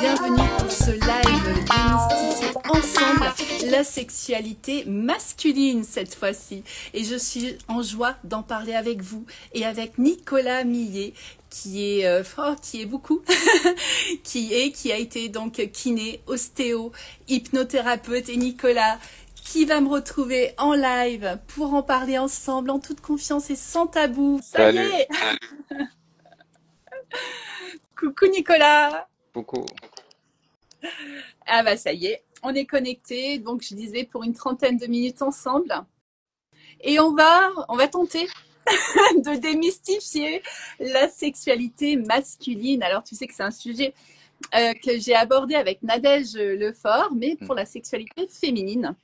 bienvenue pour ce live démystifier ensemble la sexualité masculine cette fois-ci. Et je suis en joie d'en parler avec vous et avec Nicolas Millet qui est beaucoup, qui a été donc kiné, ostéo, hypnothérapeute. Et Nicolas qui va me retrouver en live pour en parler ensemble en toute confiance et sans tabou. Ça y est. Coucou Nicolas. Coucou. Ah bah ça y est, on est connectés, donc je disais pour une trentaine de minutes ensemble. Et on va tenter de démystifier la sexualité masculine. Alors tu sais que c'est un sujet que j'ai abordé avec Nadège Lefort, mais pour la sexualité féminine.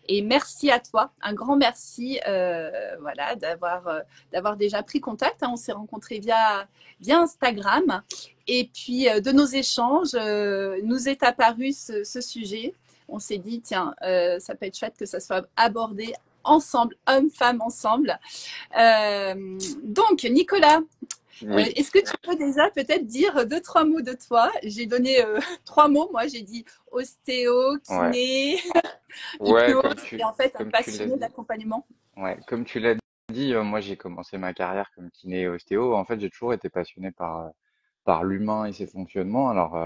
Et merci à toi, un grand merci voilà, d'avoir déjà pris contact. Hein. On s'est rencontrés via Instagram. Et puis, de nos échanges, nous est apparu ce sujet. On s'est dit, tiens, ça peut être chouette que ça soit abordé ensemble, hommes-femmes ensemble. Donc, Nicolas, Oui. est-ce que tu peux déjà peut-être dire 2-3 mots de toi? J'ai donné 3 mots. Moi, j'ai dit ostéo, Ouais. kiné, Ouais, hypnose et en fait un comme tu l'as passionné dit. d'accompagnement. Ouais, comme tu l'as dit, moi j'ai commencé ma carrière comme kiné et ostéo. En fait, j'ai toujours été passionné par l'humain et ses fonctionnements. Alors,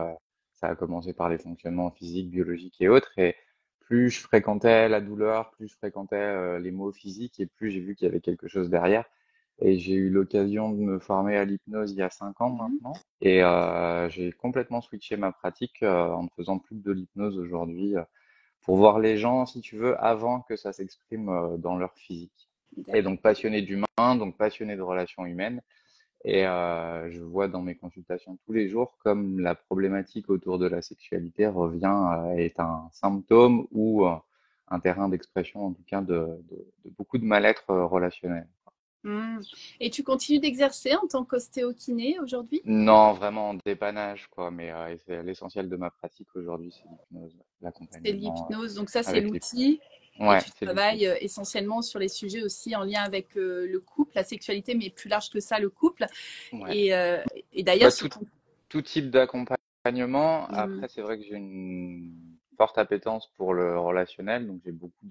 ça a commencé par les fonctionnements physiques, biologiques et autres. Et plus je fréquentais la douleur, plus je fréquentais les maux physiques et plus j'ai vu qu'il y avait quelque chose derrière. Et j'ai eu l'occasion de me former à l'hypnose il y a 5 ans maintenant. Et j'ai complètement switché ma pratique en ne faisant plus que de l'hypnose aujourd'hui pour voir les gens, si tu veux, avant que ça s'exprime dans leur physique. Et donc passionné d'humain, donc passionné de relations humaines. Et je vois dans mes consultations tous les jours comme la problématique autour de la sexualité revient, est un symptôme ou un terrain d'expression, en tout cas, de beaucoup de mal-être relationnel. Et tu continues d'exercer en tant qu'ostéo-kiné aujourd'hui? Non, vraiment en dépannage, quoi. Mais c'est l'essentiel de ma pratique aujourd'hui, c'est l'hypnose, C'est l'accompagnement l'hypnose, donc ça c'est avec les. l'outil. Et Ouais, tu c'est l'outil. travailles essentiellement sur les sujets aussi en lien avec le couple, la sexualité, mais plus large que ça, le couple. Ouais. Et, euh, et d'ailleurs, Bah, sur tout, ton... tout type d'accompagnement. Hmm, Après, c'est vrai que j'ai une forte appétence pour le relationnel, donc j'ai beaucoup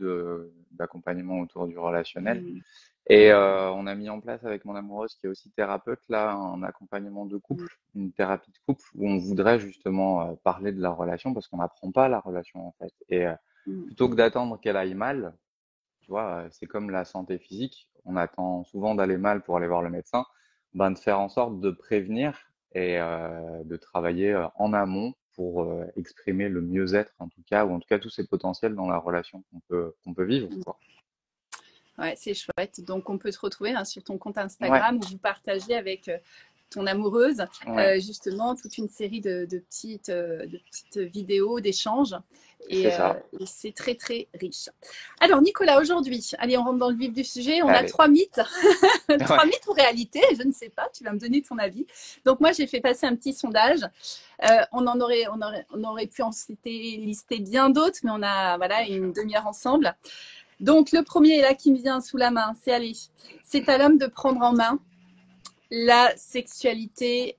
d'accompagnement autour du relationnel. hmm, Et on a mis en place avec mon amoureuse, qui est aussi thérapeute, là, un accompagnement de couple, une thérapie de couple, où on voudrait justement parler de la relation, parce qu'on n'apprend pas la relation, en fait. Et hmm. plutôt que d'attendre qu'elle aille mal, tu vois, c'est comme la santé physique, on attend souvent d'aller mal pour aller voir le médecin, ben de faire en sorte de prévenir et de travailler en amont pour exprimer le mieux-être, en tout cas, ou en tout cas tous ces potentiels dans la relation qu'on peut vivre, quoi. Ouais, c'est chouette. Donc, on peut te retrouver hein, sur ton compte Ouais, Instagram où vous partagez avec ton amoureuse ouais, justement toute une série de petites vidéos, d'échanges. c'est Et ça. et c'est très, très riche. Alors, Nicolas, aujourd'hui, allez, on rentre dans le vif du sujet. On a Allez. 3 mythes. Ouais, 3 mythes ou réalité, je ne sais pas. Tu vas me donner ton avis. Donc, moi, j'ai fait passer un petit sondage. On aurait pu en lister bien d'autres, mais on a voilà, bien une sûr. demi-heure ensemble. Donc, le premier là qui me vient sous la main, c'est allez, c'est à l'homme de prendre en main la sexualité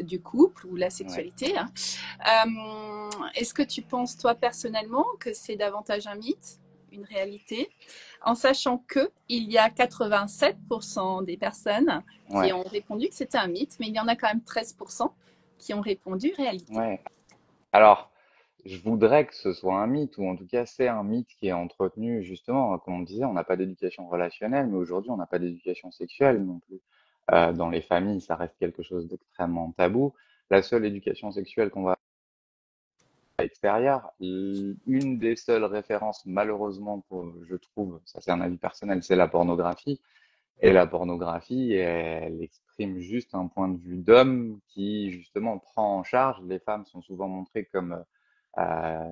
du couple ou la Ouais. sexualité. Hein. Est-ce que tu penses, toi, personnellement, que c'est davantage un mythe, une réalité, en sachant que il y a 87% des personnes qui Ouais, ont répondu que c'était un mythe, mais il y en a quand même 13% qui ont répondu réalité. ouais. Alors, je voudrais que ce soit un mythe, ou en tout cas, c'est un mythe qui est entretenu, justement. Comme on disait, on n'a pas d'éducation relationnelle, mais aujourd'hui, on n'a pas d'éducation sexuelle non plus. Dans les familles, ça reste quelque chose d'extrêmement tabou. La seule éducation sexuelle qu'on va à l'extérieur, une des seules références, malheureusement, je trouve, ça c'est un avis personnel, c'est la pornographie. Et la pornographie, elle exprime juste un point de vue d'homme qui, justement, prend en charge. Les femmes sont souvent montrées comme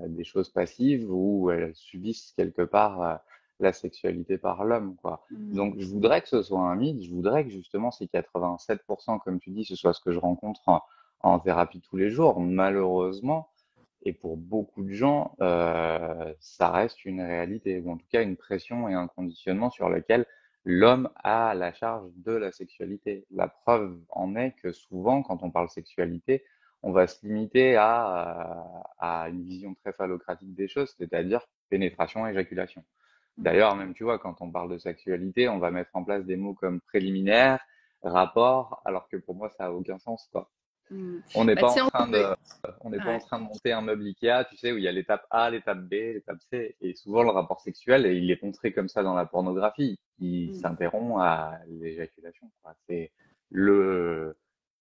des choses passives où elles subissent quelque part la sexualité par l'homme, quoi. Donc, je voudrais que ce soit un mythe. Je voudrais que, justement, ces 87%, comme tu dis, ce soit ce que je rencontre en thérapie tous les jours. Malheureusement, et pour beaucoup de gens, ça reste une réalité, ou en tout cas une pression et un conditionnement sur lequel l'homme a la charge de la sexualité. La preuve en est que souvent, quand on parle sexualité, on va se limiter à une vision très phallocratique des choses, c'est-à-dire pénétration, éjaculation. D'ailleurs, même tu vois, quand on parle de sexualité, on va mettre en place des mots comme préliminaire, rapport, alors que pour moi, ça a aucun sens, quoi. Mm. On n'est Bah, pas en tiens, train de, on n'est pas en ouais. train de monter un meuble Ikea, tu sais, où il y a l'étape A, l'étape B, l'étape C. Et souvent, le rapport sexuel, il est montré comme ça dans la pornographie, qui Mm. s'interrompt à l'éjaculation, quoi. C'est le,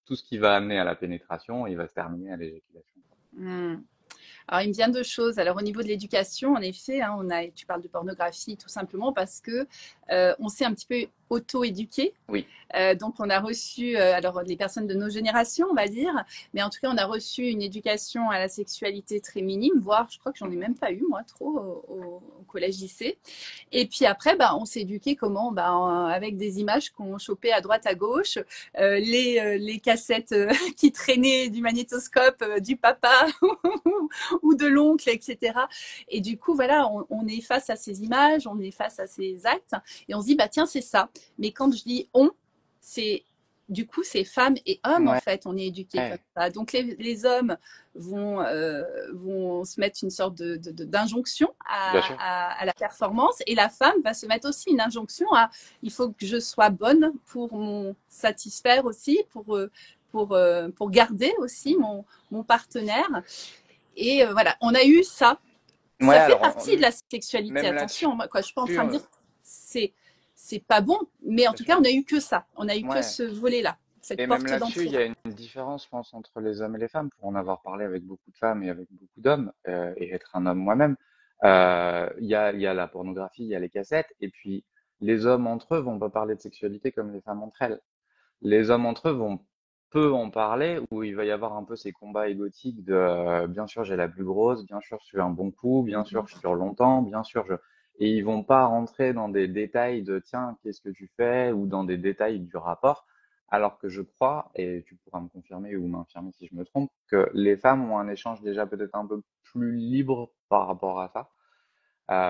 tout ce qui va amener à la pénétration, il va se terminer à l'éjaculation. Mm. Alors, il me vient deux choses. Alors, au niveau de l'éducation, en effet, hein, tu parles de pornographie tout simplement parce que on s'est un petit peu auto-éduqué. Oui, Donc, on a reçu, alors les personnes de nos générations, on va dire, mais en tout cas, on a reçu une éducation à la sexualité très minime, voire je crois que j'en ai même pas eu, moi, trop au collège lycée. Et puis après, bah, on s'est éduqué comment bah, avec des images qu'on chopait à droite, à gauche, les cassettes qui traînaient du magnétoscope du papa ou de l'oncle, etc. Et du coup, voilà, on est face à ces images, on est face à ces actes, et on se dit, bah tiens, c'est ça. Mais quand je dis on, c'est du coup, c'est femmes et hommes, en ouais, fait, on est éduqués comme ouais, ça. Donc, les hommes vont se mettre une sorte d'injonction bien sûr. à la performance et la femme va se mettre aussi une injonction à il faut que je sois bonne pour mon satisfaire aussi, pour garder aussi mon partenaire. Et voilà, on a eu ça. Ouais, Ça fait alors, partie de la sexualité. même là-dessus, Attention, moi, quoi, je suis pas en train de dire c'est c'est pas bon, mais en bien tout cas, sûr. on a eu que ça. On a eu que Ouais. ce volet-là, cette Et même porte là-dessus, il d'entrée. y a une différence, je pense, entre les hommes et les femmes, pour en avoir parlé avec beaucoup de femmes et avec beaucoup d'hommes, et être un homme moi-même. Il y a la pornographie, il y a les cassettes, et puis les hommes entre eux vont pas parler de sexualité comme les femmes entre elles. Les hommes entre eux vont peu en parler, où il va y avoir un peu ces combats égotiques de bien sûr j'ai la plus grosse, bien sûr je suis un bon coup, bien sûr je dure longtemps, bien sûr je... Et ils vont pas rentrer dans des détails de tiens, qu'est-ce que tu fais, ou dans des détails du rapport, alors que je crois, et tu pourras me confirmer ou m'infirmer si je me trompe, que les femmes ont un échange déjà peut-être un peu plus libre par rapport à ça,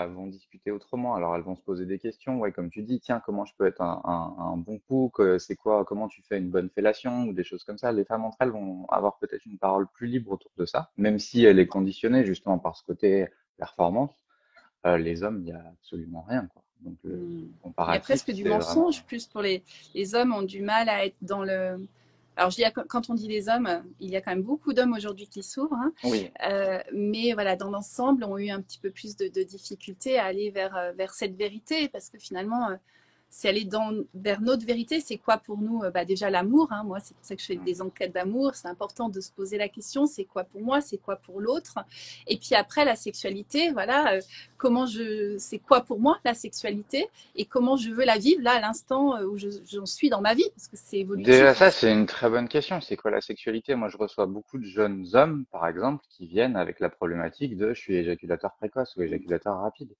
vont discuter autrement. Alors elles vont se poser des questions, ouais, comme tu dis, tiens, comment je peux être un bon cook, c'est quoi, comment tu fais une bonne fellation ou des choses comme ça. Les femmes entre elles vont avoir peut-être une parole plus libre autour de ça, même si elle est conditionnée justement par ce côté performance. Les hommes, il n'y a absolument rien, quoi. Donc le Mm. Il y a comparatif, presque du c'est mensonge, vraiment plus pour les hommes ont du mal à être dans le. Alors, quand on dit les hommes, il y a quand même beaucoup d'hommes aujourd'hui qui s'ouvrent, hein. oui, Mais voilà, dans l'ensemble, ont eu un petit peu plus de difficultés à aller vers cette vérité, parce que finalement, c'est aller vers notre vérité. C'est quoi pour nous bah, déjà l'amour, hein. Moi, c'est pour ça que je fais des enquêtes d'amour. C'est important de se poser la question, c'est quoi pour moi, c'est quoi pour l'autre. Et puis après, la sexualité, voilà, c'est quoi pour moi la sexualité et comment je veux la vivre là à l'instant où j'en suis dans ma vie, parce que c'est déjà évolutif, hein. ça, c'est une très bonne question. C'est quoi la sexualité? Moi, je reçois beaucoup de jeunes hommes, par exemple, qui viennent avec la problématique de je suis éjaculateur précoce ou éjaculateur rapide.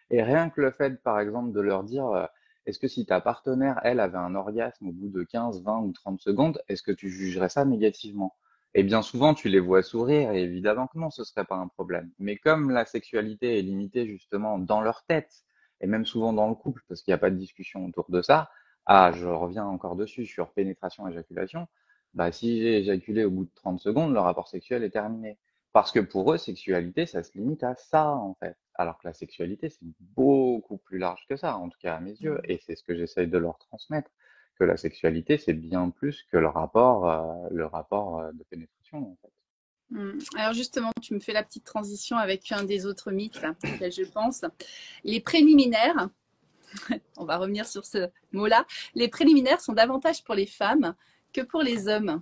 Et rien que le fait, par exemple, de leur dire, est-ce que si ta partenaire, elle, avait un orgasme au bout de 15, 20 ou 30 secondes, est-ce que tu jugerais ça négativement? Et bien souvent, tu les vois sourire, et évidemment que non, ce serait pas un problème. Mais comme la sexualité est limitée justement dans leur tête, et même souvent dans le couple, parce qu'il n'y a pas de discussion autour de ça, ah, je reviens encore dessus sur pénétration, éjaculation, bah si j'ai éjaculé au bout de 30 secondes, le rapport sexuel est terminé. Parce que pour eux, sexualité, ça se limite à ça, en fait. Alors que la sexualité, c'est beaucoup plus large que ça, en tout cas à mes yeux. Et c'est ce que j'essaye de leur transmettre, que la sexualité, c'est bien plus que le rapport de pénétration, en fait. Alors justement, tu me fais la petite transition avec un des autres mythes là, auxquels je pense. Les préliminaires, on va revenir sur ce mot-là, les préliminaires sont davantage pour les femmes que pour les hommes.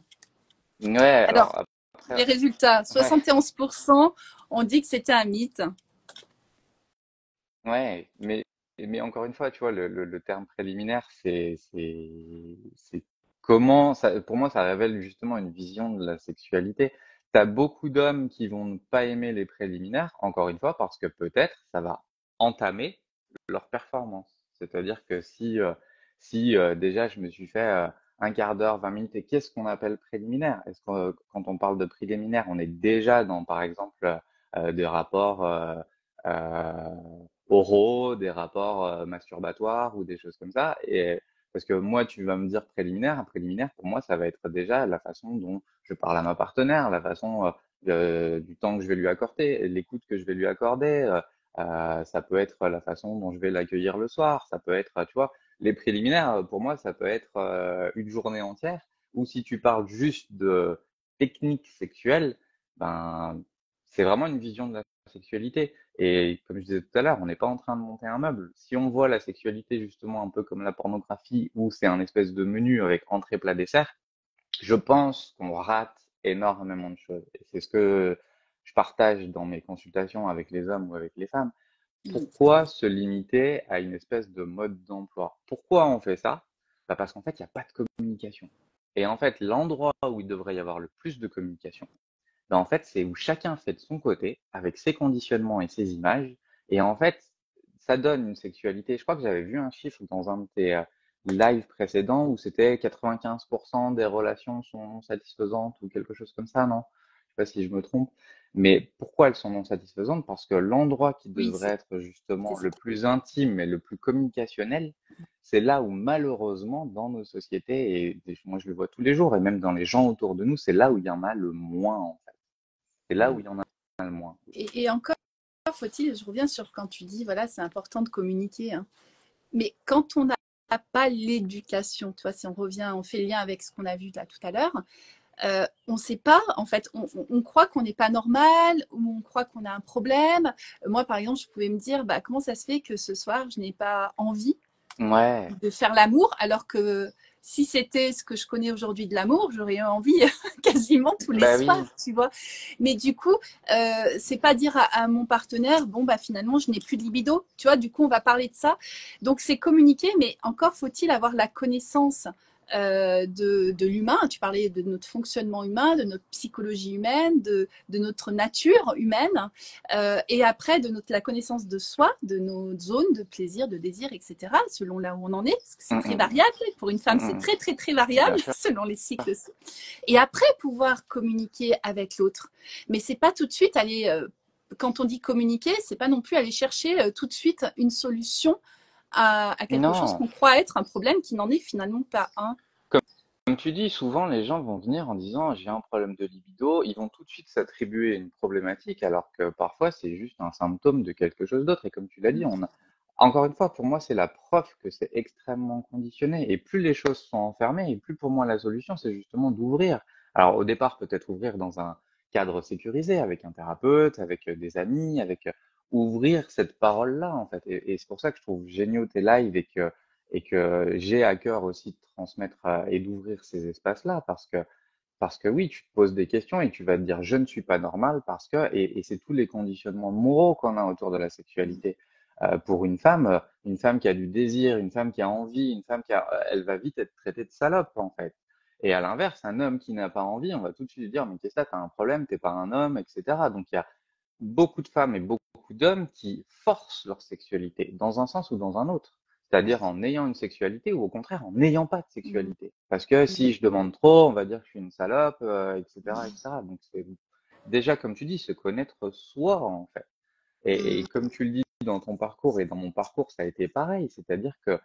Ouais, Alors, alors les après, résultats, ouais, 71% ont dit que c'était un mythe. ouais, mais encore une fois, tu vois, le terme préliminaire, c'est comment, ça, pour moi, ça révèle justement une vision de la sexualité. T'as beaucoup d'hommes qui vont ne pas aimer les préliminaires, encore une fois, parce que peut-être ça va entamer leur performance. C'est-à-dire que si déjà je me suis fait un quart d'heure, 20 minutes, et qu'est-ce qu'on appelle préliminaire? Est-ce que quand on parle de préliminaire, on est déjà dans, par exemple, des rapports euh, oraux, des rapports masturbatoires ou des choses comme ça. Et Parce que moi, tu vas me dire préliminaire, un préliminaire, pour moi, ça va être déjà la façon dont je parle à ma partenaire, la façon du temps que je vais lui accorder, l'écoute que je vais lui accorder. Ça peut être la façon dont je vais l'accueillir le soir. Ça peut être, tu vois, les préliminaires, pour moi, ça peut être une journée entière. Ou si tu parles juste de technique sexuelle, ben, c'est vraiment une vision de la sexualité. Et comme je disais tout à l'heure, on n'est pas en train de monter un meuble. Si on voit la sexualité justement un peu comme la pornographie, où c'est un espèce de menu avec entrée, plat, dessert, je pense qu'on rate énormément de choses. Et c'est ce que je partage dans mes consultations avec les hommes ou avec les femmes. Pourquoi se limiter à une espèce de mode d'emploi? Pourquoi on fait ça? Bah parce qu'en fait, il n'y a pas de communication. Et en fait, l'endroit où il devrait y avoir le plus de communication, ben, en fait, c'est où chacun fait de son côté, avec ses conditionnements et ses images. Et en fait, ça donne une sexualité. Je crois que j'avais vu un chiffre dans un de tes lives précédents où c'était 95% des relations sont non satisfaisantes ou quelque chose comme ça, non? Je sais pas si je me trompe. Mais pourquoi elles sont non satisfaisantes? Parce que l'endroit qui Oui, devrait être c'est justement ça. le plus intime et le plus communicationnel, c'est là où malheureusement dans nos sociétés, et moi je le vois tous les jours, et même dans les gens autour de nous, c'est là où il y en a le moins en fait. C'est là où il y en a le moins. Et encore, faut-il, je reviens sur quand tu dis, voilà, c'est important de communiquer, hein. Mais quand on n'a pas l'éducation, tu vois, si on revient, on fait le lien avec ce qu'on a vu là tout à l'heure, on ne sait pas, en fait, on croit qu'on n'est pas normal ou on croit qu'on a un problème. Moi, par exemple, je pouvais me dire, bah, comment ça se fait que ce soir, je n'ai pas envie Ouais, de faire l'amour, alors que si c'était ce que je connais aujourd'hui de l'amour, j'aurais eu envie quasiment tous les bah soirs, oui, tu vois. Mais du coup, c'est pas dire à mon partenaire, bon, bah finalement, je n'ai plus de libido, tu vois, du coup, on va parler de ça. Donc, c'est communiquer, mais encore faut-il avoir la connaissance de l'humain. Tu parlais de notre fonctionnement humain, de notre psychologie humaine, de notre nature humaine, et après de notre, la connaissance de soi, de nos zones de plaisir, de désir, etc., selon là où on en est, parce que c'est mm, très mm, variable. Pour une femme, c'est mm, très, très, très bien variable sûr. selon les cycles. Et après, pouvoir communiquer avec l'autre. Mais c'est pas tout de suite aller, quand on dit communiquer, c'est pas non plus aller chercher tout de suite une solution à quelque chose Non, qu'on croit être un problème qui n'en est finalement pas un. comme, comme tu dis, souvent les gens vont venir en disant j'ai un problème de libido, ils vont tout de suite s'attribuer une problématique alors que parfois c'est juste un symptôme de quelque chose d'autre. Et comme tu l'as dit, encore une fois, pour moi, c'est la preuve que c'est extrêmement conditionné. Et plus les choses sont enfermées, et plus pour moi la solution, c'est justement d'ouvrir. Alors au départ, peut-être ouvrir dans un cadre sécurisé, avec un thérapeute, avec des amis, avec ouvrir cette parole-là, en fait. Et c'est pour ça que je trouve géniaux tes lives et que j'ai à cœur aussi de transmettre et d'ouvrir ces espaces-là, parce que oui, tu te poses des questions et tu vas te dire je ne suis pas normal parce que, et c'est tous les conditionnements moraux qu'on a autour de la sexualité. Pour une femme qui a du désir, une femme qui a envie, une femme qui a, elle va vite être traitée de salope en fait. Et à l'inverse, un homme qui n'a pas envie, on va tout de suite lui dire mais qu'est-ce que t'as un problème, t'es pas un homme, etc. Donc il y a beaucoup de femmes et beaucoup d'hommes qui forcent leur sexualité dans un sens ou dans un autre. C'est-à-dire en ayant une sexualité ou au contraire en n'ayant pas de sexualité. Parce que si je demande trop, on va dire que je suis une salope, etc., etc. Donc c'est déjà, comme tu dis, se connaître soi en fait. Et comme tu le dis dans ton parcours et dans mon parcours, ça a été pareil. C'est-à-dire que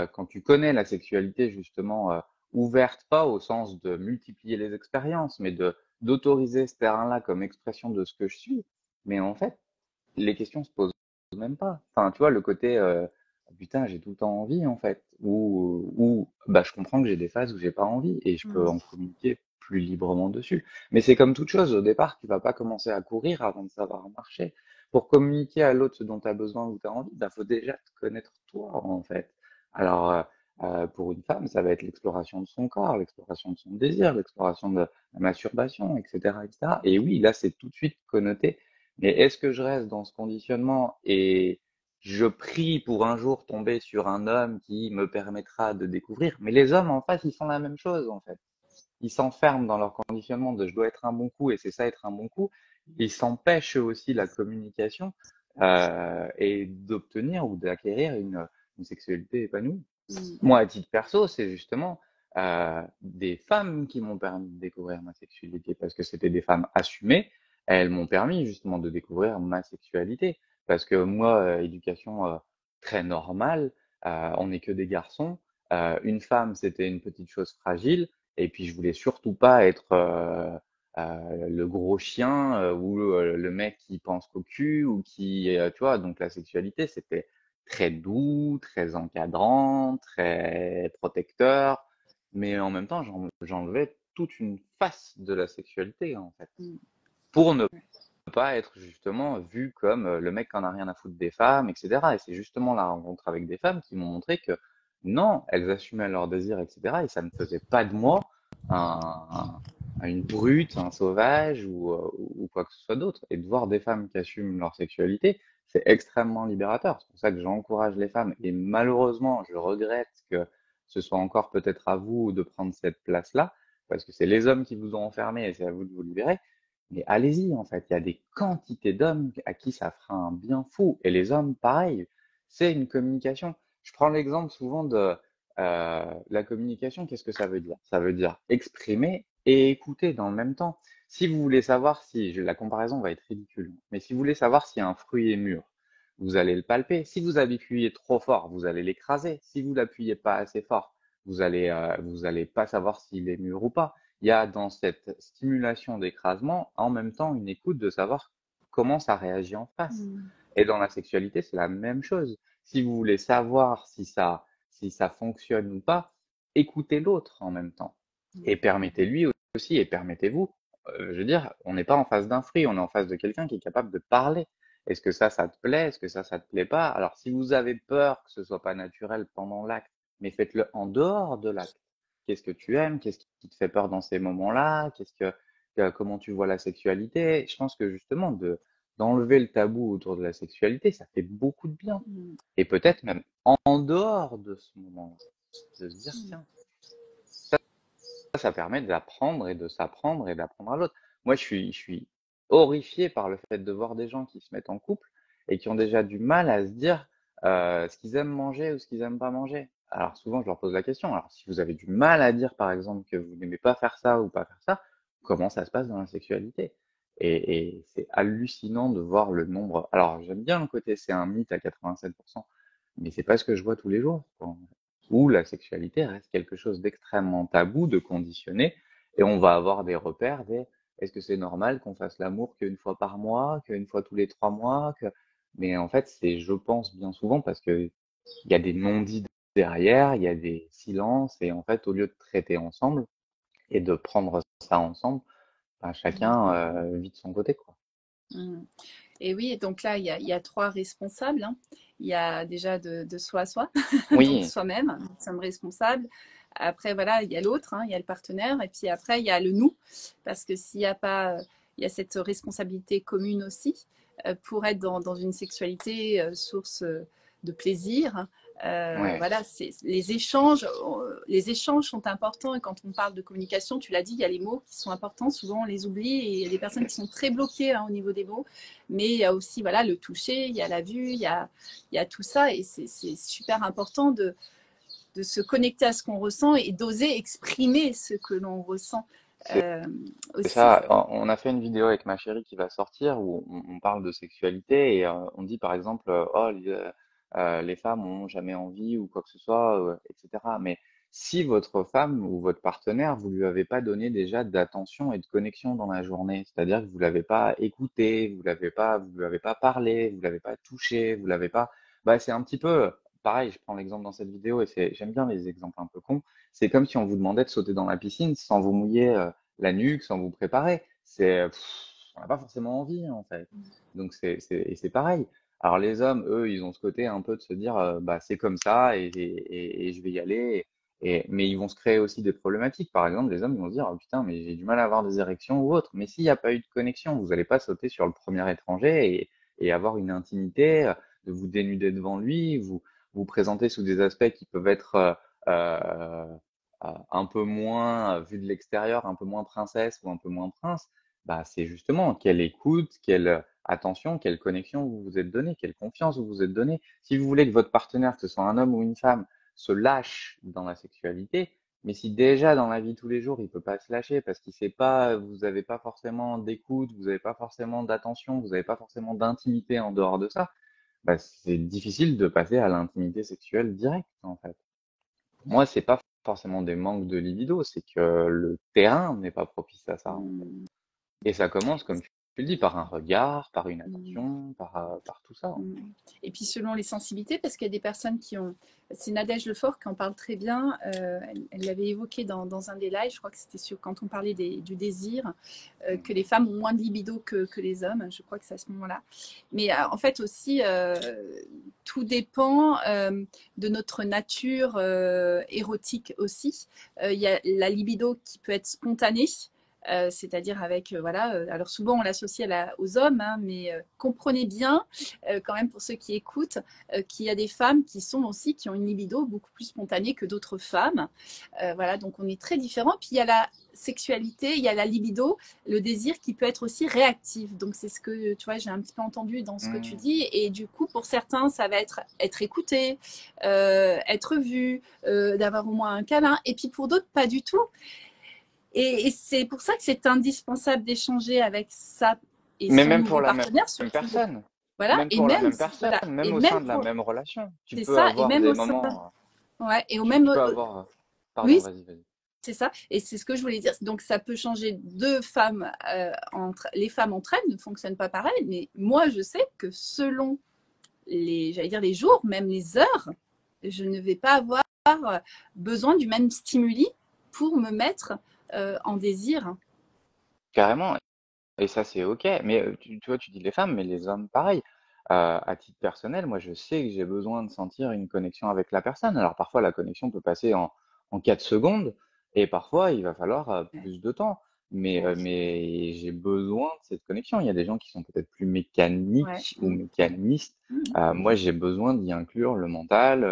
quand tu connais la sexualité justement ouverte, pas au sens de multiplier les expériences, mais de d'autoriser ce terrain-là comme expression de ce que je suis, mais en fait, les questions se posent même pas. Enfin, tu vois, le côté putain, j'ai tout le temps envie en fait, ou bah je comprends que j'ai des phases où j'ai pas envie et je peux en communiquer plus librement dessus. Mais c'est comme toute chose, au départ, tu vas pas commencer à courir avant de savoir marcher. Pour communiquer à l'autre ce dont tu as besoin ou tu as envie, bah faut déjà te connaître toi en fait. Alors pour une femme, ça va être l'exploration de son corps, l'exploration de son désir, l'exploration de la masturbation, etc., etc. Et oui, là, c'est tout de suite connoté, mais est-ce que je reste dans ce conditionnement et je prie pour un jour tomber sur un homme qui me permettra de découvrir? Mais les hommes en face, ils font la même chose en fait. Ils s'enferment dans leur conditionnement de je dois être un bon coup et c'est ça être un bon coup. Ils s'empêchent aussi la communication et d'obtenir ou d'acquérir une sexualité épanouie. Moi, à titre perso, c'est justement des femmes qui m'ont permis de découvrir ma sexualité parce que c'était des femmes assumées. Elles m'ont permis justement de découvrir ma sexualité parce que moi, éducation très normale, on n'est que des garçons. une femme, c'était une petite chose fragile, et puis je voulais surtout pas être le gros chien ou le mec qui pense qu'au cul ou qui, tu vois, donc la sexualité, c'était très doux, très encadrant, très protecteur, mais en même temps, j'enlevais toute une face de la sexualité, en fait, Mm. pour ne pas être justement vu comme le mec qui en a rien à foutre des femmes, etc. Et c'est justement la rencontre avec des femmes qui m'ont montré que non, elles assumaient leurs désirs, etc. Et ça ne faisait pas de moi un, une brute, un sauvage ou quoi que ce soit d'autre. Et de voir des femmes qui assument leur sexualité, c'est extrêmement libérateur. C'est pour ça que j'encourage les femmes. Et malheureusement, je regrette que ce soit encore peut-être à vous de prendre cette place-là, parce que c'est les hommes qui vous ont enfermé et c'est à vous de vous libérer. Mais allez-y, en fait, il y a des quantités d'hommes à qui ça fera un bien fou. Et les hommes, pareil, c'est une communication. Je prends l'exemple souvent de la communication, qu'est-ce que ça veut dire? Ça veut dire exprimer et écouter dans le même temps. Si vous voulez savoir si, la comparaison va être ridicule, mais si vous voulez savoir si un fruit est mûr, vous allez le palper. Si vous appuyez trop fort, vous allez l'écraser. Si vous l'appuyez pas assez fort, vous allez pas savoir s'il est mûr ou pas. Il y a dans cette stimulation d'écrasement en même temps une écoute de savoir comment ça réagit en face. Mm. Et dans la sexualité, c'est la même chose. Si vous voulez savoir si ça fonctionne ou pas, écoutez l'autre en même temps. Et permettez-lui aussi, et permettez-vous. Je veux dire, on n'est pas en face d'un fruit, on est en face de quelqu'un qui est capable de parler. Est-ce que ça te plaît? Est-ce que ça te plaît pas? Alors, si vous avez peur que ce soit pas naturel pendant l'acte, mais faites-le en dehors de l'acte. Qu'est-ce que tu aimes? Qu'est-ce qui te fait peur dans ces moments-là? Comment tu vois la sexualité? Je pense que justement, d'enlever le tabou autour de la sexualité, ça fait beaucoup de bien. Mm. Et peut-être même en dehors de ce moment-là, de se dire, Mm. tiens, ça permet d'apprendre et de s'apprendre et d'apprendre à l'autre. Moi, je suis horrifié par le fait de voir des gens qui se mettent en couple et qui ont déjà du mal à se dire ce qu'ils aiment manger ou ce qu'ils aiment pas manger. Alors souvent, je leur pose la question. Alors, si vous avez du mal à dire, par exemple, que vous n'aimez pas faire ça ou pas faire ça, comment ça se passe dans la sexualité? Et c'est hallucinant de voir le nombre. Alors, j'aime bien le côté, c'est un mythe à 87%, mais c'est pas ce que je vois tous les jours, quoi, où la sexualité reste quelque chose d'extrêmement tabou, de conditionné, et on va avoir des repères des est-ce que c'est normal qu'on fasse l'amour qu'une fois par mois, qu'une fois tous les 3 mois, que... Mais en fait, c'est, je pense, bien souvent parce que il y a des non-dits derrière, il y a des silences, et en fait, au lieu de traiter ensemble et de prendre ça ensemble, ben, chacun vit de son côté, quoi. Mm. Et oui, donc là, il y a trois responsables, hein. Il y a déjà de soi à soi, donc Oui, soi-même, nous sommes responsables. Après, voilà, il y a l'autre, hein, il y a le partenaire, et puis après, il y a le nous, parce que s'il n'y a pas, il y a cette responsabilité commune aussi, pour être dans une sexualité source de plaisir, hein. ouais, Voilà, les échanges sont importants, et quand on parle de communication, tu l'as dit, il y a les mots qui sont importants, souvent on les oublie, et il y a des personnes qui sont très bloquées, hein, au niveau des mots, mais il y a aussi, voilà, le toucher, il y a la vue, il y a tout ça, et c'est super important de se connecter à ce qu'on ressent et d'oser exprimer ce que l'on ressent c'est euh, c'est aussi. ça. On a fait une vidéo avec ma chérie qui va sortir où on parle de sexualité et on dit par exemple, les femmes ont jamais envie ou quoi que ce soit, etc. Mais si votre femme ou votre partenaire, vous lui avez pas donné déjà d'attention et de connexion dans la journée, c'est-à-dire que vous l'avez pas écouté, vous lui avez pas parlé, vous l'avez pas touché, vous l'avez pas, bah c'est un petit peu pareil. Je prends l'exemple dans cette vidéo et j'aime bien les exemples un peu cons. C'est comme si on vous demandait de sauter dans la piscine sans vous mouiller. La nuque sans vous préparer. On n'a pas forcément envie en fait. Donc et c'est pareil. Alors les hommes, eux, ils ont ce côté un peu de se dire, bah c'est comme ça et je vais y aller. Mais ils vont se créer aussi des problématiques. Par exemple, les hommes, ils vont se dire, oh, putain, mais j'ai du mal à avoir des érections ou autre. Mais s'il n'y a pas eu de connexion, vous n'allez pas sauter sur le premier étranger et avoir une intimité, de vous dénuder devant lui, vous présenter sous des aspects qui peuvent être euh, un peu moins, vu de l'extérieur, un peu moins princesse ou un peu moins prince, bah, c'est justement quelle écoute, quelle attention, quelle connexion vous vous êtes donné, quelle confiance vous vous êtes donné. Si vous voulez que votre partenaire, que ce soit un homme ou une femme, se lâche dans la sexualité, mais si déjà dans la vie tous les jours, il peut pas se lâcher parce qu'il sait pas, vous n'avez pas forcément d'écoute, vous n'avez pas forcément d'attention, vous n'avez pas forcément d'intimité en dehors de ça, bah, c'est difficile de passer à l'intimité sexuelle directe, en fait. Pour moi, c'est pas forcément des manques de libido, c'est que le terrain n'est pas propice à ça, en fait. Mm, Et ça commence, comme tu le dis, par un regard, par une mm. attention, par tout ça, en Mm. Et puis selon les sensibilités, parce qu'il y a des personnes qui ont. C'est Nadège Lefort qui en parle très bien. Elle l'avait évoqué dans un des lives, je crois que c'était sur quand on parlait du désir, fait. que les femmes ont moins de libido que les hommes. Je crois que c'est à ce moment-là. Mais en fait aussi, tout dépend de notre nature érotique aussi. Il y a la libido qui peut être spontanée. C'est-à-dire avec, voilà, alors souvent on l'associe aux hommes, hein, mais comprenez bien, quand même pour ceux qui écoutent, qu'il y a des femmes qui sont aussi, qui ont une libido beaucoup plus spontanée que d'autres femmes. Voilà, donc on est très différents. Puis il y a la sexualité, il y a la libido, le désir qui peut être aussi réactif. Donc c'est ce que, tu vois, j'ai un petit peu entendu dans ce que tu Hmm. dis. Et du coup, pour certains, ça va être écouté, être vu, d'avoir au moins un câlin. Et puis pour d'autres, pas du tout. Et c'est pour ça que c'est indispensable d'échanger avec sa et Mais son même pour nouveau la même partenaire, surtout. personne, Voilà, même et pour la même, même personne, voilà, et même au même sein de la pour, même relation, tu c'est peux ça, et avoir même des au sein, moments, ouais, et au tu même, peux avoir, pardon, oui, vas-y, vas-y. c'est ça, et c'est ce que je voulais dire. Donc ça peut changer deux femmes, les femmes entre elles ne fonctionnent pas pareil, mais moi je sais que selon j'allais dire les jours, même les heures, je ne vais pas avoir besoin du même stimuli pour me mettre en désir. Carrément. Et ça, c'est OK. Mais tu vois, tu dis les femmes, mais les hommes, pareil. À titre personnel, moi, je sais que j'ai besoin de sentir une connexion avec la personne. Alors, parfois, la connexion peut passer en 4 secondes, et parfois, il va falloir Ouais, plus de temps. Mais, ouais, j'ai besoin de cette connexion. Il y a des gens qui sont peut-être plus ouais, mécaniques ou mécanistes. Moi, j'ai besoin d'y inclure le mental,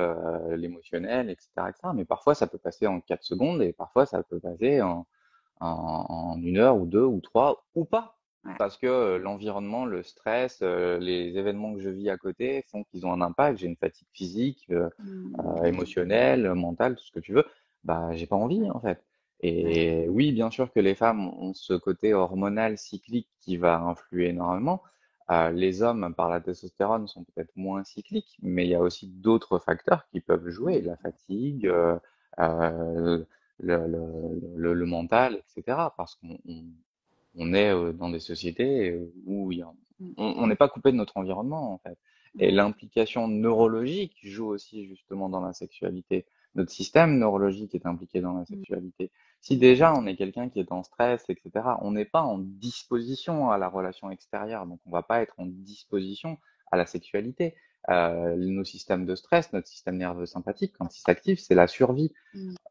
l'émotionnel, etc., etc. Mais parfois, ça peut passer en 4 secondes, et parfois, ça peut passer en 1 heure ou 2 ou 3 ou pas. ouais. Parce que l'environnement, le stress, les événements que je vis à côté font qu'ils ont un impact. J'ai une fatigue physique, émotionnelle, mentale, tout ce que tu veux. Bah, j'ai pas envie Ouais, en fait. ouais. Et oui, bien sûr que les femmes ont ce côté hormonal cyclique qui va influer énormément. Les hommes, par la testostérone, sont peut-être moins cycliques, mais il y a aussi d'autres facteurs qui peuvent jouer, la fatigue, euh, le mental, etc. Parce qu'on est dans des sociétés où on n'est pas coupé de notre environnement, en fait. Et Ouais. l'implication neurologique joue aussi justement dans la sexualité. Notre système neurologique est impliqué dans la sexualité. Si déjà on est quelqu'un qui est en stress, etc., on n'est pas en disposition à la relation extérieure, donc on va pas être en disposition à la sexualité. Nos systèmes de stress, notre système nerveux sympathique, quand il s'active, c'est la survie.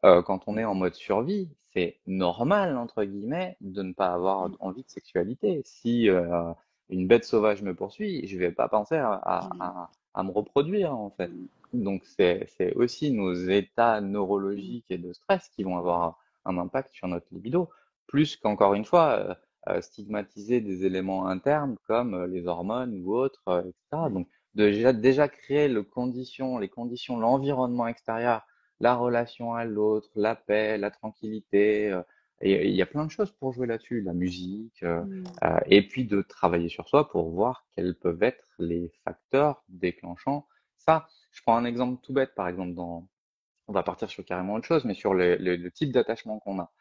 Quand on est en mode survie, c'est normal, entre guillemets, de ne pas avoir envie de sexualité. Si une bête sauvage me poursuit, je vais pas penser à me reproduire, en fait. Donc, c'est aussi nos états neurologiques et de stress qui vont avoir un impact sur notre libido, plus qu'encore une fois, stigmatiser des éléments internes comme les hormones ou autres, etc. Donc, déjà créer les conditions, l'environnement extérieur, la relation à l'autre, la paix, la tranquillité. Et il y a plein de choses pour jouer là-dessus, la musique, et puis de travailler sur soi pour voir quels peuvent être les facteurs déclenchant ça. Je prends un exemple tout bête, par exemple, on va partir sur carrément autre chose, mais sur le type d'attachement qu'on a.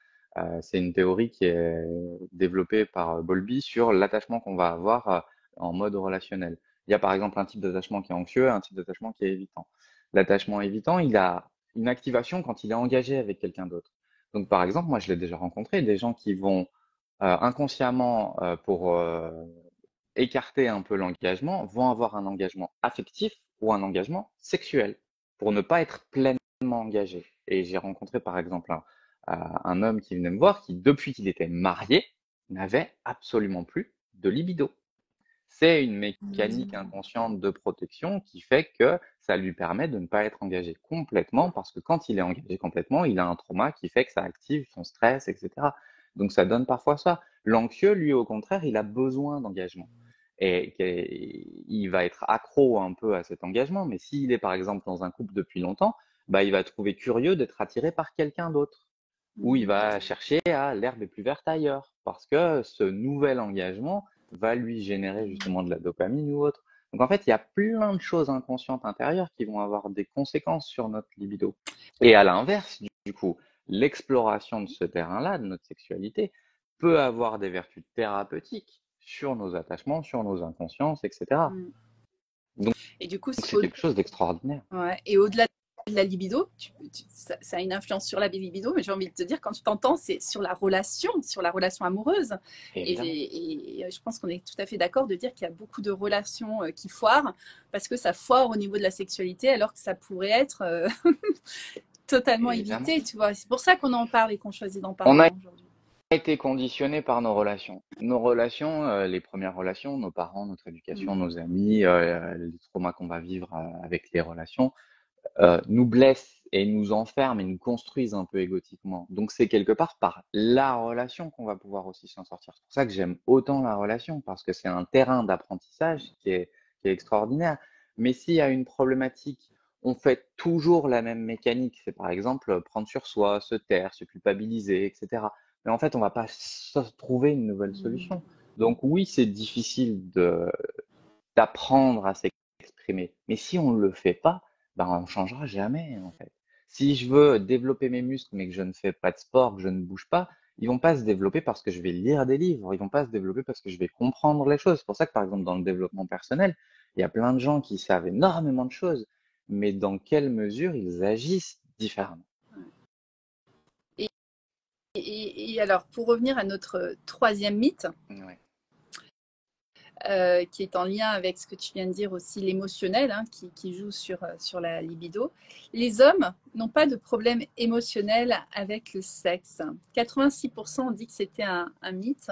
C'est une théorie qui est développée par Bowlby sur l'attachement qu'on va avoir en mode relationnel. Il y a par exemple un type d'attachement qui est anxieux et un type d'attachement qui est évitant. L'attachement évitant, il a une activation quand il est engagé avec quelqu'un d'autre. Donc par exemple, moi je l'ai déjà rencontré, des gens qui vont inconsciemment, pour écarter un peu l'engagement, vont avoir un engagement affectif ou un engagement sexuel pour ne pas être pleinement engagé. Et j'ai rencontré par exemple un homme qui venait me voir qui, depuis qu'il était marié, n'avait absolument plus de libido. C'est une mécanique inconsciente de protection qui fait que ça lui permet de ne pas être engagé complètement parce que quand il est engagé complètement, il a un trauma qui fait que ça active son stress, etc. Donc ça donne parfois ça. L'anxieux, lui, au contraire, il a besoin d'engagement. Et il va être accro un peu à cet engagement, mais s'il est par exemple dans un couple depuis longtemps, bah, il va trouver curieux d'être attiré par quelqu'un d'autre où il va chercher à l'herbe est plus verte ailleurs, parce que ce nouvel engagement va lui générer justement de la dopamine ou autre. Donc en fait, il y a plein de choses inconscientes intérieures qui vont avoir des conséquences sur notre libido. Et à l'inverse, du coup, l'exploration de ce terrain-là, de notre sexualité, peut avoir des vertus thérapeutiques sur nos attachements, sur nos inconsciences, etc. Mm. Donc Et du coup, c'est quelque chose d'extraordinaire, ouais. Et au-delà de la libido, ça a une influence sur la libido, mais j'ai envie de te dire, quand tu t'entends, c'est sur la relation amoureuse. évidemment. Et je pense qu'on est tout à fait d'accord de dire qu'il y a beaucoup de relations qui foirent, parce que ça foire au niveau de la sexualité, alors que ça pourrait être totalement Évidemment. évité, tu vois. C'est pour ça qu'on en parle et qu'on choisit d'en On parler a aujourd'hui. été conditionné par nos relations. Nos relations, les premières relations, nos parents, notre éducation, Mm. nos amis, les traumas qu'on va vivre avec les relations, nous blessent et nous enferment et nous construisent un peu égotiquement. Donc c'est quelque part par la relation qu'on va pouvoir aussi s'en sortir. C'est pour ça que j'aime autant la relation, parce que c'est un terrain d'apprentissage qui est extraordinaire. Mais s'il y a une problématique, on fait toujours la même mécanique. C'est par exemple prendre sur soi, se taire, se culpabiliser, etc. Mais en fait, on va pas trouver une nouvelle Mm. solution. Donc oui, c'est difficile d'apprendre à s'exprimer. Mais si on ne le fait pas, ben on ne changera jamais, en fait. Si je veux développer mes muscles, mais que je ne fais pas de sport, que je ne bouge pas, ils vont pas se développer parce que je vais lire des livres. Ils vont pas se développer parce que je vais comprendre les choses. C'est pour ça que, par exemple, dans le développement personnel, il y a plein de gens qui savent énormément de choses, mais dans quelle mesure ils agissent différemment. Et, et alors, pour revenir à notre troisième mythe, Ouais. qui est en lien avec ce que tu viens de dire aussi, l'émotionnel, hein, qui joue sur la libido. Les hommes n'ont pas de problème émotionnel avec le sexe. 86% ont dit que c'était un mythe.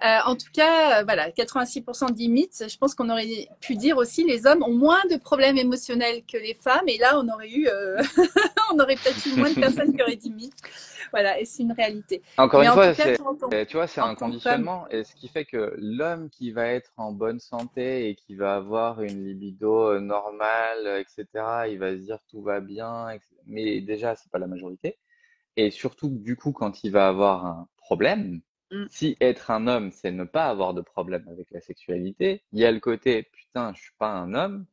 En tout cas, voilà, 86% dit mythe. Je pense qu'on aurait pu dire aussi les hommes ont moins de problèmes émotionnels que les femmes. Et là, on aurait peut-être eu moins de personnes qui auraient dit mythe. Voilà, et c'est une réalité. Encore Mais une en tout fois, cas, toi, tu vois, c'est en un tant que femme, conditionnement, et ce qui fait que l'homme qui va être en bonne santé et qui va avoir une libido normale, etc., il va se dire tout va bien, mais déjà, c'est pas la majorité. Et surtout, du coup, quand il va avoir un problème, mm, si être un homme, c'est ne pas avoir de problème avec la sexualité, il y a le côté, putain, je suis pas un homme,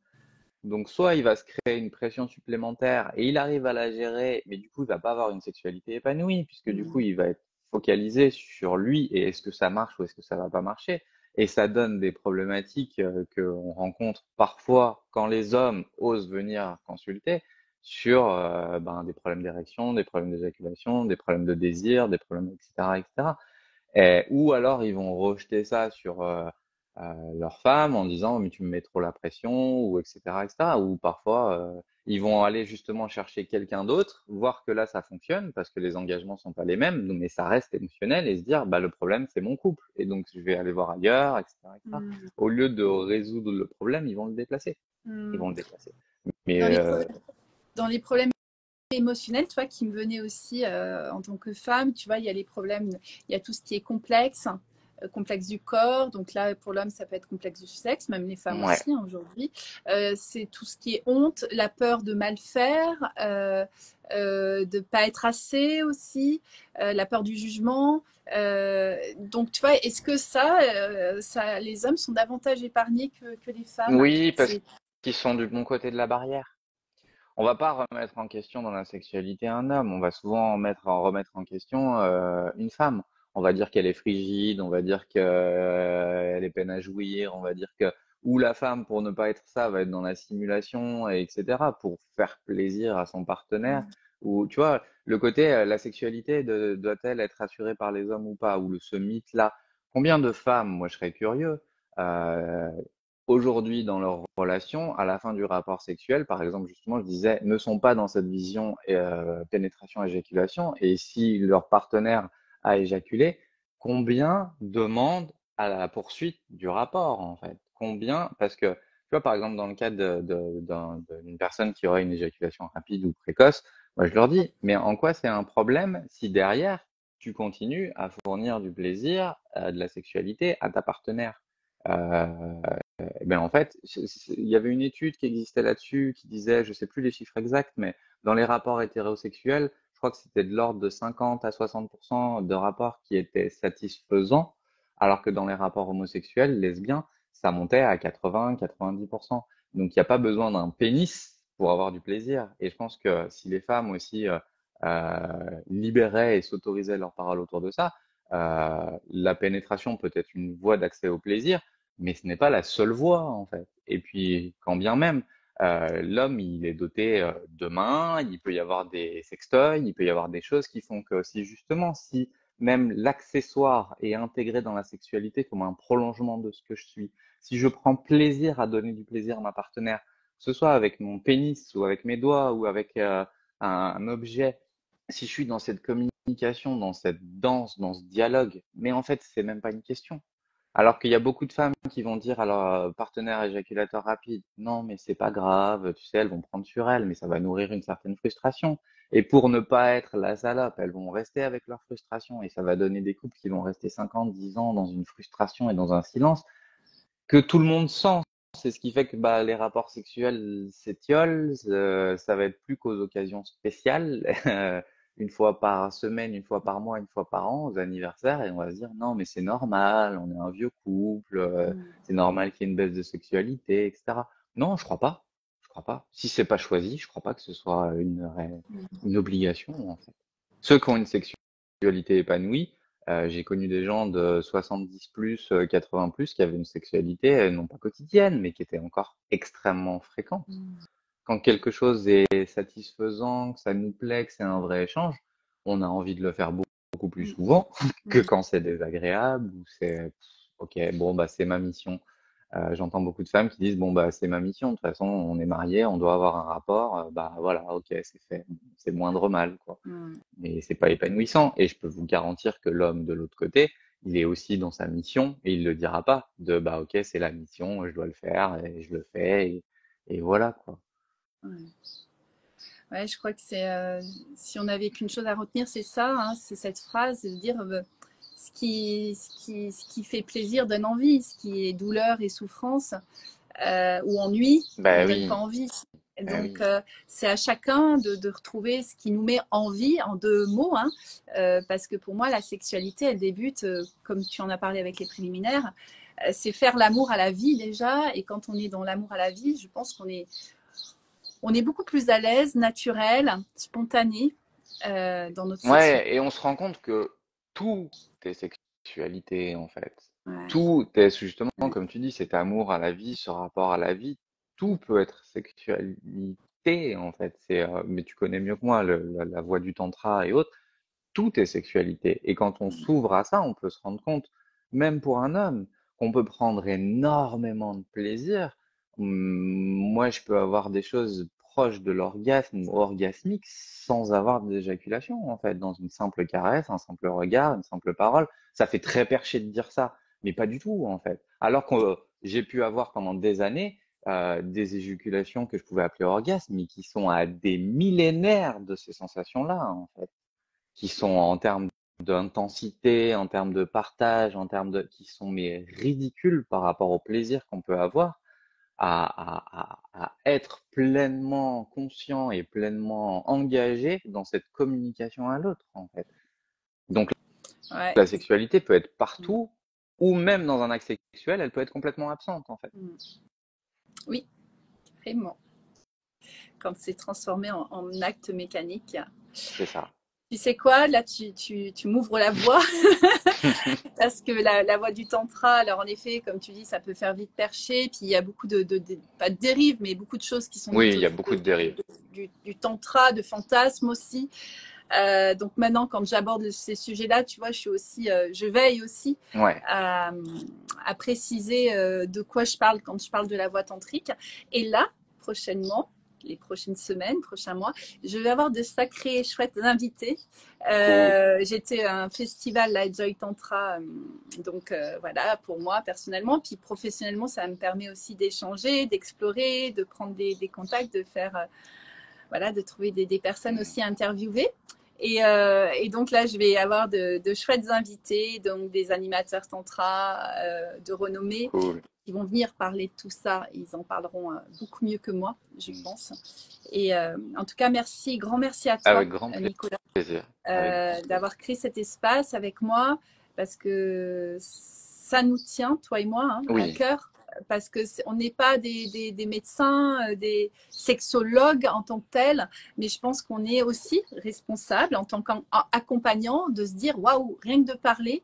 donc soit il va se créer une pression supplémentaire et il arrive à la gérer, mais du coup il va pas avoir une sexualité épanouie, puisque du coup mm, il va être focalisé sur lui et est-ce que ça marche ou est-ce que ça va pas marcher. Et ça donne des problématiques qu'on rencontre parfois quand les hommes osent venir consulter sur ben, des problèmes d'érection, des problèmes d'éjaculation, des problèmes de désir, des problèmes, etc., etc. Ou alors ils vont rejeter ça sur leur femme en disant mais tu me mets trop la pression ou etc. etc. Ou parfois ils vont aller justement chercher quelqu'un d'autre, voir que là ça fonctionne parce que les engagements sont pas les mêmes, mais ça reste émotionnel et se dire bah le problème c'est mon couple et donc je vais aller voir ailleurs, etc. etc. mm, Au lieu de résoudre le problème, ils vont le déplacer. Ils vont mm. le déplacer. Mais Dans les, dans les problèmes émotionnels, tu vois, qui me venaient aussi en tant que femme, tu vois, il y a les problèmes, il y a tout ce qui est complexe, complexe du corps, donc là, pour l'homme, ça peut être complexe du sexe, même les femmes ouais, aussi, hein, aujourd'hui. C'est tout ce qui est honte, la peur de mal faire, de pas être assez aussi, la peur du jugement. Donc, tu vois, est-ce que les hommes sont davantage épargnés que les femmes? oui parce C'est qu'ils sont du bon côté de la barrière. On va pas remettre en question dans la sexualité un homme, on va souvent remettre en question une femme. On va dire qu'elle est frigide, on va dire qu'elle est peine à jouir, on va dire que ou la femme pour ne pas être ça va être dans la simulation et etc. pour faire plaisir à son partenaire. Ou tu vois le côté la sexualité doit-elle être assurée par les hommes ou pas ou ce mythe-là. Combien de femmes, moi je serais curieux, euh, aujourd'hui dans leur relation, à la fin du rapport sexuel, par exemple, justement, je disais, ne sont pas dans cette vision pénétration-éjaculation, et si leur partenaire a éjaculé, combien demandent à la poursuite du rapport, en fait? Combien? Parce que, tu vois, par exemple, dans le cas d'une personne qui aurait une éjaculation rapide ou précoce, moi, je leur dis, mais en quoi c'est un problème si derrière, tu continues à fournir du plaisir, de la sexualité à ta partenaire? Euh, eh ben, en fait, il y avait une étude qui existait là-dessus qui disait, je sais plus les chiffres exacts, mais dans les rapports hétérosexuels, je crois que c'était de l'ordre de 50 à 60% de rapports qui étaient satisfaisants, alors que dans les rapports homosexuels, lesbiens, ça montait à 80-90%. Donc, il n'y a pas besoin d'un pénis pour avoir du plaisir. Et je pense que si les femmes aussi libéraient et s'autorisaient leur parole autour de ça, la pénétration peut être une voie d'accès au plaisir, mais ce n'est pas la seule voie, en fait. Et puis, quand bien même, l'homme, il est doté de mains, il peut y avoir des sextoys, il peut y avoir des choses qui font que si justement, si même l'accessoire est intégré dans la sexualité comme un prolongement de ce que je suis, si je prends plaisir à donner du plaisir à ma partenaire, que ce soit avec mon pénis ou avec mes doigts ou avec un objet, si je suis dans cette communication, dans cette danse, dans ce dialogue, mais en fait, c'est même pas une question. Alors qu'il y a beaucoup de femmes qui vont dire à leur partenaire éjaculateur rapide, non, mais c'est pas grave, tu sais, elles vont prendre sur elles, mais ça va nourrir une certaine frustration. Et pour ne pas être la salope, elles vont rester avec leur frustration et ça va donner des couples qui vont rester 50, 10 ans dans une frustration et dans un silence que tout le monde sent. C'est ce qui fait que bah, les rapports sexuels s'étiolent, ça va être plus qu'aux occasions spéciales, une fois par semaine, une fois par mois, une fois par an, aux anniversaires, et on va se dire non, mais c'est normal, on est un vieux couple, c'est normal qu'il y ait une baisse de sexualité, etc. Non, je crois pas. Je crois pas. Si c'est pas choisi, je crois pas que ce soit une obligation, en fait. Ceux qui ont une sexualité épanouie, j'ai connu des gens de 70 plus, 80 plus, qui avaient une sexualité non pas quotidienne, mais qui était encore extrêmement fréquente. Quand quelque chose est satisfaisant, que ça nous plaît, que c'est un vrai échange, on a envie de le faire beaucoup plus souvent que quand c'est désagréable ou c'est ok, bon bah c'est ma mission. J'entends beaucoup de femmes qui disent bon bah c'est ma mission, de toute façon on est mariés, on doit avoir un rapport, bah voilà, ok, c'est fait, c'est moindre mal quoi. Mais c'est pas épanouissant. Et je peux vous garantir que l'homme de l'autre côté, il est aussi dans sa mission et il le dira pas de bah ok c'est la mission, je dois le faire et je le fais et voilà quoi. Ouais. Ouais, je crois que c'est si on n'avait qu'une chose à retenir, c'est ça, hein, c'est cette phrase de dire ce qui fait plaisir donne envie, ce qui est douleur et souffrance ou ennui ne Bah donne pas oui, envie. Et bah donc, oui. c'est à chacun de retrouver ce qui nous met envie en deux mots, hein, parce que pour moi, la sexualité, elle débute, comme tu en as parlé avec les préliminaires, c'est faire l'amour à la vie déjà. Et quand on est dans l'amour à la vie, je pense on est beaucoup plus à l'aise, naturel, spontané dans notre sexualité. Ouais, et on se rend compte que tout est sexualité en fait. Ouais, Tout est justement, ouais, comme tu dis, cet amour à la vie, ce rapport à la vie, tout peut être sexualité en fait. Mais tu connais mieux que moi la voie du tantra et autres. Tout est sexualité. Et quand on s'ouvre à ça, on peut se rendre compte, même pour un homme, qu'on peut prendre énormément de plaisir. Moi, je peux avoir des choses proches de l'orgasme ou orgasmique sans avoir d'éjaculation, en fait, dans une simple caresse, un simple regard, une simple parole. Ça fait très perché de dire ça, mais pas du tout, en fait. Alors que j'ai pu avoir pendant des années des éjaculations que je pouvais appeler orgasmes, mais qui sont à des millénaires de ces sensations-là, en fait qui sont en termes d'intensité, en termes de partage, en termes de, qui sont mais ridicules par rapport au plaisir qu'on peut avoir à être pleinement conscient et pleinement engagé dans cette communication à l'autre, en fait. Donc, ouais. la sexualité peut être partout, ou même dans un acte sexuel, elle peut être complètement absente, en fait. Oui, vraiment. Quand c'est transformé en acte mécanique. C'est ça. Tu sais quoi, là tu m'ouvres la voie parce que la voie du tantra, alors en effet, comme tu dis, ça peut faire vite percher, puis il y a beaucoup pas de dérives, mais beaucoup de choses qui sont Oui, dites il y a beaucoup de dérives. du tantra, de fantasmes aussi. Donc maintenant, quand j'aborde ces sujets-là, tu vois, je veille aussi Ouais. à, à préciser de quoi je parle quand je parle de la voie tantrique. Et là, prochainement, les prochaines semaines, prochains mois, je vais avoir de sacrés chouettes invités. Cool. J'étais à un festival, la Joy Tantra, donc voilà, pour moi personnellement, puis professionnellement, ça me permet aussi d'échanger, d'explorer, de prendre des contacts, de faire voilà, de trouver des personnes aussi interviewées. Et donc là, je vais avoir de chouettes invités, donc des animateurs tantra de renommée Cool. qui vont venir parler de tout ça. Ils en parleront beaucoup mieux que moi, je pense. Et en tout cas, merci, grand merci à toi, Avec grand Nicolas, plaisir. Avec grand plaisir. d'avoir créé cet espace avec moi, parce que ça nous tient, toi et moi, hein, à Oui. cœur. parce que on n'est pas des médecins, des sexologues en tant que tels, mais je pense qu'on est aussi responsable en tant qu'accompagnant de se dire waouh, rien que de parler,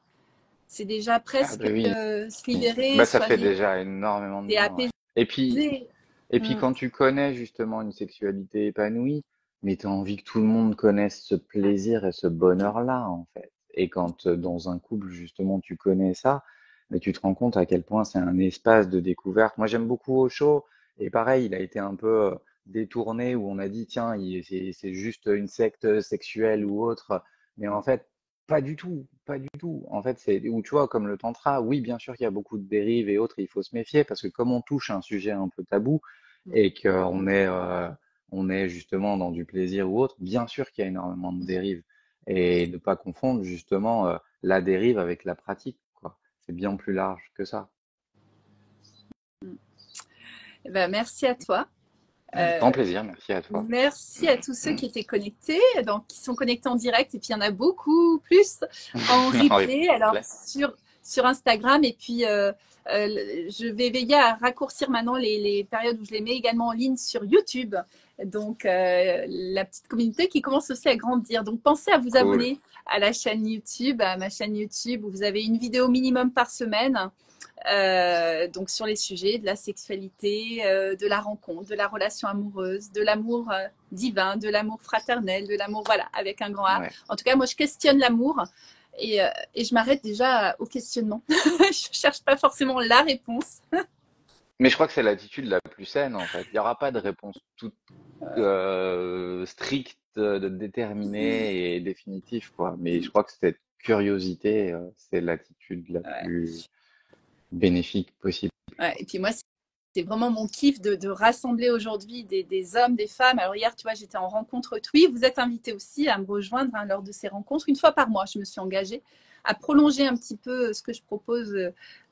c'est déjà Ah presque bah oui, se libérer, bah ça fait soulager déjà énormément de et bien, ouais. apaiser. Et puis Mm. quand tu connais justement une sexualité épanouie, mais tu as envie que tout le monde connaisse ce plaisir et ce bonheur-là, en fait. Et quand dans un couple, justement, tu connais ça, mais tu te rends compte à quel point c'est un espace de découverte. Moi, j'aime beaucoup Osho, et pareil, il a été un peu détourné, où on a dit, tiens, c'est juste une secte sexuelle ou autre. Mais en fait, pas du tout, pas du tout. En fait, c'est où tu vois, comme le tantra, oui, bien sûr qu'il y a beaucoup de dérives et autres, il faut se méfier parce que comme on touche un sujet un peu tabou et on est justement dans du plaisir ou autre, bien sûr qu'il y a énormément de dérives et de pas confondre justement la dérive avec la pratique, quoi. C'est bien plus large que ça. Eh ben, merci à toi. Avec grand plaisir, merci à toi. Merci à tous ceux qui étaient connectés, donc qui sont connectés en direct, et puis il y en a beaucoup plus en En replay. Alors replay. sur Instagram, et puis je vais veiller à raccourcir maintenant les périodes où je les mets également en ligne sur YouTube. Donc la petite communauté qui commence aussi à grandir. Donc pensez à vous Cool. abonner à la chaîne YouTube, à ma chaîne YouTube où vous avez une vidéo minimum par semaine. Donc sur les sujets de la sexualité, de la rencontre, de la relation amoureuse, de l'amour divin, de l'amour fraternel, de l'amour, voilà, avec un grand A. Ouais. En tout cas, moi, je questionne l'amour et je m'arrête déjà au questionnement. Je cherche pas forcément la réponse. Mais je crois que c'est l'attitude la plus saine en fait. Il n'y aura pas de réponse toute stricte, déterminée et définitive quoi. Mais je crois que cette curiosité, c'est l'attitude la Ouais. plus bénéfique possible. Ouais. Et puis moi, c'est vraiment mon kiff de rassembler aujourd'hui des hommes, des femmes. Alors hier, tu vois, j'étais en rencontre TWI. Vous êtes invités aussi à me rejoindre hein, lors de ces rencontres. Une fois par mois, je me suis engagée à prolonger un petit peu ce que je propose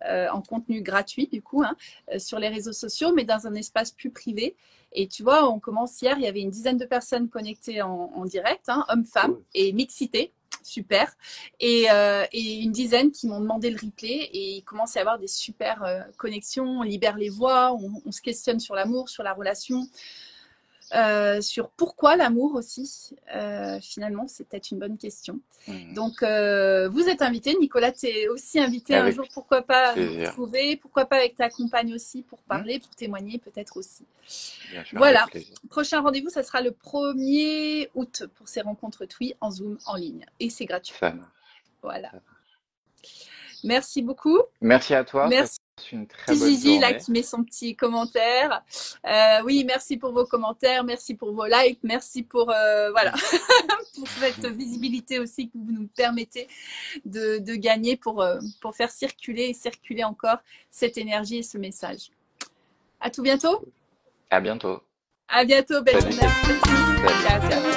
en contenu gratuit, du coup, hein, sur les réseaux sociaux, mais dans un espace plus privé. Et tu vois, on commence hier, il y avait une dizaine de personnes connectées en direct, hein, hommes, femmes, Cool. et mixité. Super. Et une dizaine qui m'ont demandé le replay et il commence à y avoir des super connexions, on libère les voix, on se questionne sur l'amour, sur la relation, sur pourquoi l'amour aussi. Finalement, c'est peut-être une bonne question. Donc, vous êtes invité, Nicolas, tu es aussi invité un jour, Avec pourquoi pas nous plaisir. retrouver, pourquoi pas avec ta compagne aussi pour parler, pour témoigner peut-être aussi. Bien sûr, Voilà, avec plaisir. prochain rendez-vous, ça sera le 1er août pour ces rencontres TWI en Zoom, en ligne. Et c'est gratuit. Ça marche. Voilà. Ça marche. Merci beaucoup. Merci à toi, Merci. passe une très bonne Gigi là journée. qui met son petit commentaire. Oui, merci pour vos commentaires, merci pour vos likes, merci pour voilà pour cette visibilité aussi que vous nous permettez de gagner pour faire circuler et circuler encore cette énergie et ce message. À tout bientôt. À bientôt. À bientôt, belle Salut. journée à tous. Salut. Ciao, ciao.